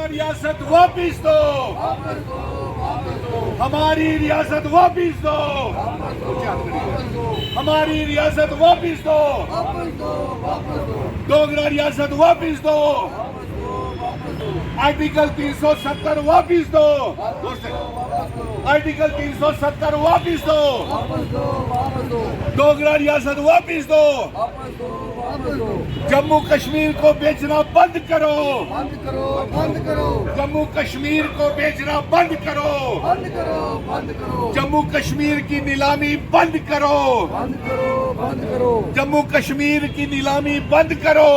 ریاست واپس دو، ہماری ریاست واپس دو، ہماری ریاست واپس دو، ڈوگرا ریاست واپس دو، آرٹیکل 370 واپس دو، آرٹیکل 370 واپس دو، ڈوگرا ریاست واپس دو، جموں کشمیر کو بیچنا بند کرو، جموں کشمیر کو بیچنا بند کرو، جموں کشمیر کی نیلامی بند کرو، جموں کشمیر کی نیلامی بند کرو،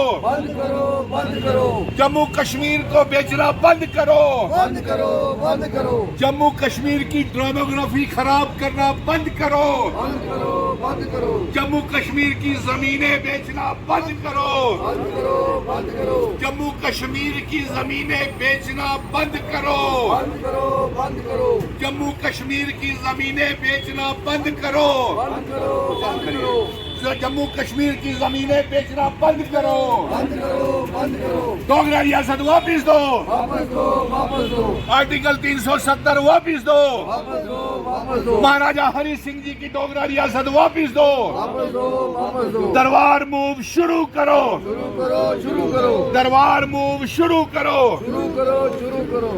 جموں کشمیر کو بیچنا بند کرو، جموں کشمیر کی ڈیموگرافی خراب کرنا بند کرو، جموں کشمیر کی زمینیں بیچنا بند کرو، جموں کشمیر کی زمینیں بیچنا بند کرو، جموں کشمیر کی زمینیں بیچنا بند کرو، جموں کشمیر کی زمینیں بیچنا بند کرو، ڈوگرا ریاست واپس دو، آرٹیکل 370 واپس دو، مہاراجہ ہری سنگھ جی کی ڈوگرا ریاست واپس دو، دربار موو شروع کرو، دربار موو شروع کرو،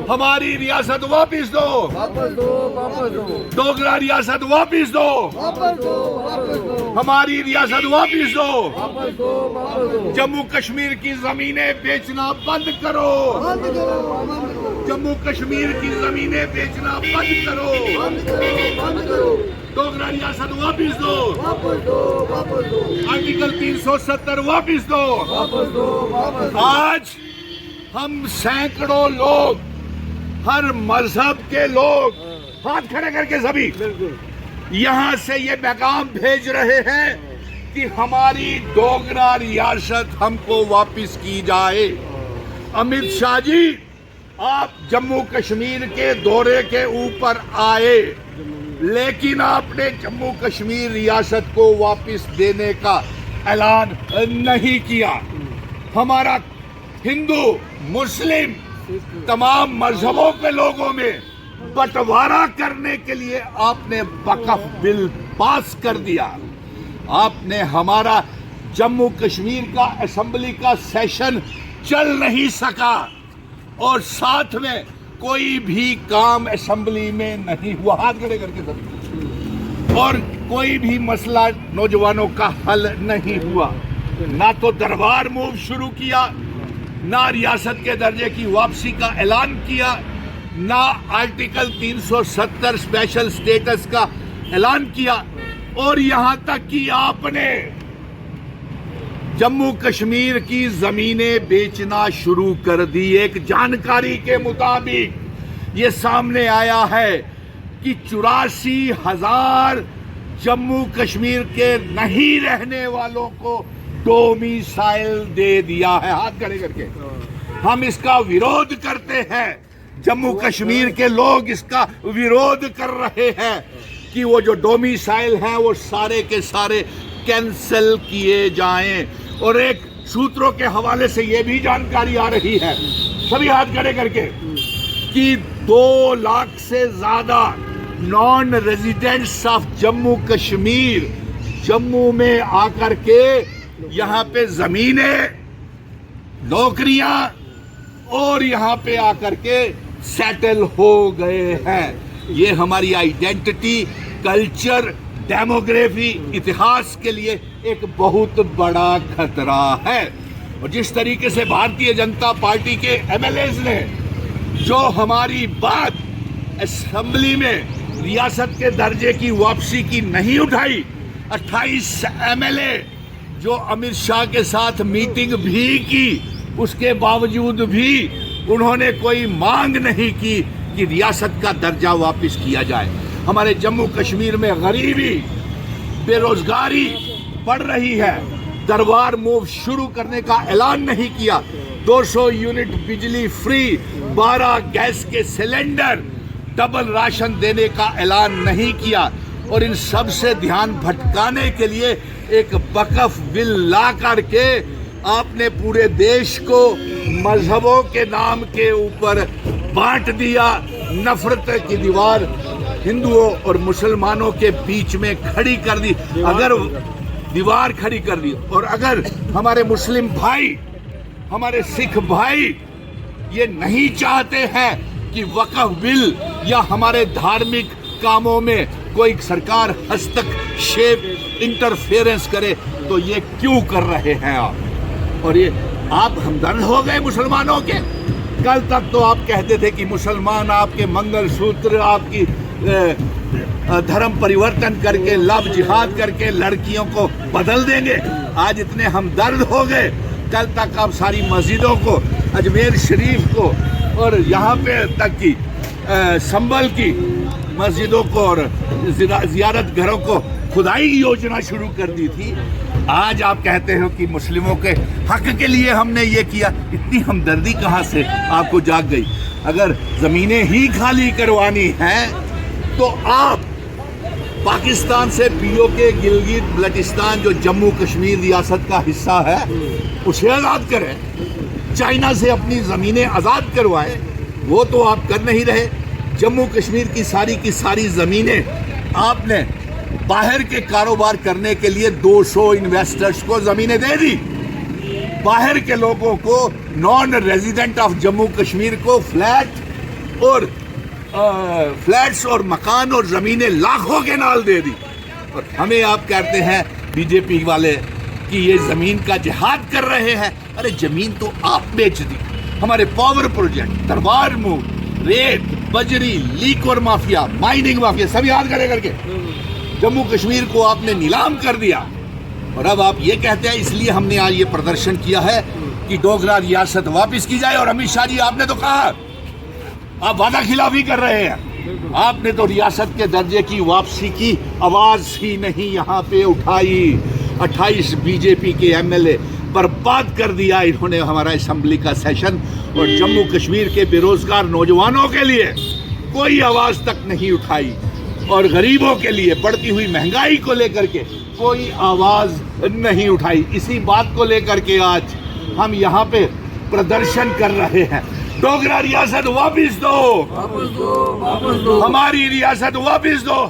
ہماری ریاست واپس دو، ڈوگرا ریاست واپس دو، ہماری ریاست واپس دو، جموں کشمیر کی زمینیں بیچنا بند کرو، جموں کشمیر کی زمینیں بیچنا بند کرو، ڈوگرا ریاست واپس دو، آرٹیکل 370 واپس دو۔ آج ہم سینکڑوں لوگ، ہر مذہب کے لوگ، ہاتھ کھڑے کر کے سبھی یہاں سے یہ پیغام بھیج رہے ہیں کہ ہماری ڈوگرا ریاست ہم کو واپس کی جائے۔ امت شاہ جی، آپ جموں کشمیر کے دورے کے اوپر آئے، لیکن آپ نے جموں کشمیر ریاست کو واپس دینے کا اعلان نہیں کیا۔ ہمارا ہندو، مسلم، تمام مذہبوں کے لوگوں میں بٹوارا کرنے کے لیے آپ نے وقف بل پاس کر دیا۔ آپ نے ہمارا جموں کشمیر کا اسمبلی کا سیشن چل نہیں سکا، اور ساتھ میں کوئی بھی کام اسمبلی میں نہیں ہوا، ہاتھ کھڑے کر کے سب، اور کوئی بھی مسئلہ نوجوانوں کا حل نہیں ہوا۔ نہ تو دربار موو شروع کیا، نہ ریاست کے درجے کی واپسی کا اعلان کیا، نہ آرٹیکل 370 اسپیشل سٹیٹس کا اعلان کیا، اور یہاں تک کہ آپ نے جموں کشمیر کی زمینیں بیچنا شروع کر دی۔ ایک جانکاری کے مطابق یہ سامنے آیا ہے کہ 84,000 جموں کشمیر کے نہیں رہنے والوں کو ڈومیسائل دے دیا ہے۔ ہاتھ کھڑے کر کے ہم اس کا ویرودھ کرتے ہیں، جموں کشمیر کے لوگ اس کا ویرودھ کر رہے ہیں کہ وہ جو ڈومیسائل ہیں وہ سارے کے سارے کینسل کیے جائیں۔ اور ایک سوتروں کے حوالے سے یہ بھی جانکاری آ رہی ہے، سبھی ہاتھ کھڑے کر کے، کہ 2 لاکھ سے زیادہ نان ریزیڈنٹس آف جموں کشمیر جموں میں آ کر کے یہاں پہ زمینیں، نوکریاں اور یہاں پہ آ کر کے سیٹل ہو گئے ہیں۔ یہ ہماری آئیڈینٹی، کلچر، ڈیموگرافی، اتہاس کے لیے ایک بہت بڑا خطرہ ہے۔ اور جس طریقے سے بھارتیہ جنتا پارٹی کے ایم ایل ایز نے جو ہماری بات اسمبلی میں ریاست کے درجے کی واپسی کی نہیں اٹھائی، 28 ایم ایل اے جو امت شاہ کے ساتھ میٹنگ بھی کی، اس کے باوجود بھی انہوں نے کوئی مانگ نہیں کی کہ ریاست کا درجہ واپس کیا جائے۔ ہمارے جموں کشمیر میں غریبی، بے روزگاری بڑھ رہی ہے، دربار موو شروع کرنے کا اعلان نہیں کیا، 200 یونٹ بجلی فری، 12 گیس کے سلنڈر، ڈبل راشن دینے کا اعلان نہیں کیا، اور ان سب سے دھیان بھٹکانے کے لیے ایک وقف بل لا کر کے آپ نے پورے دیش کو مذہبوں کے نام کے اوپر بانٹ دیا، نفرت کی دیوار ہندوؤں اور مسلمانوں کے بیچ میں کھڑی کر دی، اگر دیوار کھڑی کر دی۔ اور اگر ہمارے مسلم بھائی، ہمارے سکھ بھائی یہ نہیں چاہتے ہیں کہ وقف بل یا ہمارے دھارمک کاموں میں کوئی سرکار ہستکشیپ انٹرفیئرنس کرے، تو یہ کیوں کر رہے ہیں آپ؟ اور یہ آپ ہمدرد ہو گئے مسلمانوں کے۔ کل تک تو آپ کہتے تھے کہ مسلمان آپ کے منگل سوتر، آپ کی دھرم پریورتن کر کے، لو جہاد کر کے لڑکیوں کو بدل دیں گے۔ آج اتنے ہمدرد ہو گئے، کل تک آپ ساری مسجدوں کو، اجمیر شریف کو اور یہاں پہ تک کی سنبل کی مسجدوں کو اور زیارت گھروں کو کھدائی کی یوجنا شروع کر دی تھی۔ آج آپ کہتے ہو کہ مسلموں کے حق کے لیے ہم نے یہ کیا۔ اتنی ہمدردی کہاں سے آپ کو جاگ گئی؟ اگر زمینیں ہی خالی کروانی ہیں تو آپ پاکستان سے پی او کے گلگت بلٹستان جو جموں کشمیر ریاست کا حصہ ہے اسے آزاد کریں، چائنا سے اپنی زمینیں آزاد کروائیں، وہ تو آپ کر نہیں رہے۔ جموں کشمیر کی ساری زمینیں آپ نے باہر کے کاروبار کرنے کے لیے 200 انویسٹرز کو زمینیں دے دی۔ باہر کے لوگوں کو، non resident of Jammu Kashmir کو فلیٹس اور مکان اور زمینیں لاکھوں کے نال دے دی۔ اور ہمیں آپ کہتے ہیں بی جے پی والے کہ یہ زمین کا جہاد کر رہے ہیں۔ ارے زمین تو آپ بیچ دی۔ ہمارے پاور پروجیکٹ، دربار مور، ریت، بجری، لیکور مافیا، مائننگ مافیا سب یاد کرے کر کے جموں کشمیر کو آپ نے نیلام کر دیا۔ اور اب آپ یہ کہتے ہیں اس لیے ہم نے آج یہ پردرشن کیا ہے کہ ڈوگرا ریاست واپس کی جائے۔ اور امت شاہ جی، آپ نے تو کہا، آپ وعدہ خلافی کر رہے ہیں۔ آپ نے تو ریاست کے درجے کی واپسی کی آواز ہی نہیں یہاں پہ اٹھائی۔ 28 بی جے پی کے ایم ایل اے برباد کر دیا انہوں نے ہمارا اسمبلی کا سیشن، اور جموں کشمیر کے بے روزگار نوجوانوں کے لیے کوئی آواز تک نہیں اٹھائی، اور غریبوں کے لیے بڑھتی ہوئی مہنگائی کو لے کر کے کوئی آواز نہیں اٹھائی۔ اسی بات کو لے کر کے آج ہم یہاں پہ پردرشن کر رہے ہیں۔ ڈوگرا ریاست واپس دو، ہماری ریاست واپس دو۔